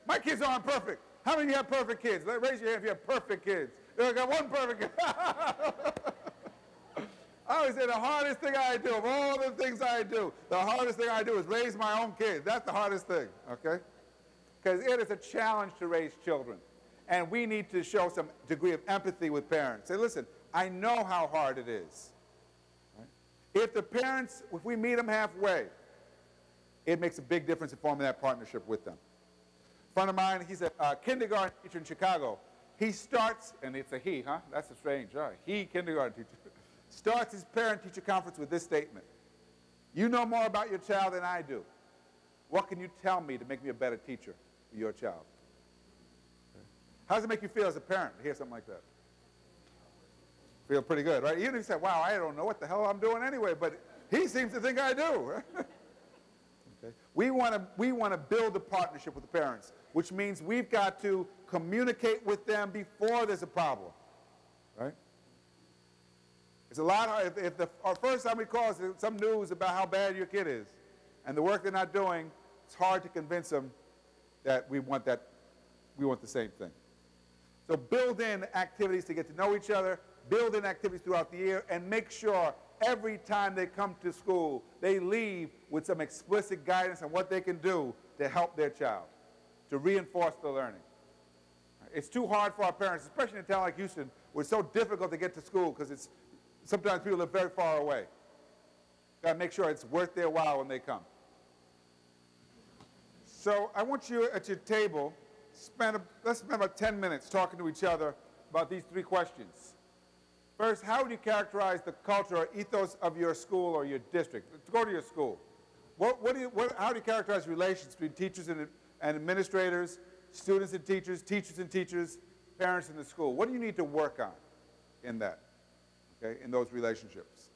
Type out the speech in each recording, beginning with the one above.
My kids aren't perfect. How many of you have perfect kids? Raise your hand if you have perfect kids. I got one perfect kid. I always say the hardest thing I do, of all the things I do, the hardest thing I do is raise my own kids. That's the hardest thing, okay? Because it is a challenge to raise children. And we need to show some degree of empathy with parents. Say, listen, I know how hard it is. Right? If the parents, if we meet them halfway, it makes a big difference in forming that partnership with them. A friend of mine, he's a kindergarten teacher in Chicago. He starts, and it's a he, huh? That's a strange, he kindergarten teacher. Starts his parent-teacher conference with this statement. You know more about your child than I do. What can you tell me to make me a better teacher for your child? How does it make you feel as a parent to hear something like that? Feel pretty good, right? Even if you say, wow, I don't know what the hell I'm doing anyway, but he seems to think I do. Okay. We want to build a partnership with the parents, which means we've got to communicate with them before there's a problem, right? It's a lot hard. If our first time we call is some news about how bad your kid is and the work they're not doing, it's hard to convince them that we want the same thing. So build in activities to get to know each other, build in activities throughout the year, and make sure every time they come to school, they leave with some explicit guidance on what they can do to help their child, to reinforce the learning. It's too hard for our parents, especially in a town like Houston, where it's so difficult to get to school because sometimes people live very far away. Got to make sure it's worth their while when they come. So I want you at your table, let's spend about 10 minutes talking to each other about these three questions. First, how would you characterize the culture or ethos of your school or your district? Let's go to your school. How do you characterize relations between teachers and administrators, students and teachers, parents in the school? What do you need to work on in that, okay, in those relationships?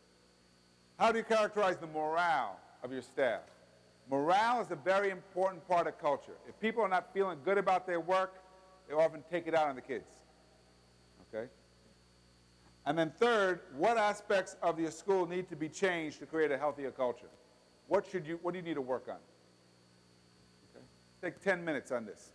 How do you characterize the morale of your staff? Morale is a very important part of culture. If people are not feeling good about their work, they often take it out on the kids, okay? And then third, what aspects of your school need to be changed to create a healthier culture? What do you need to work on? Okay? Take 10 minutes on this.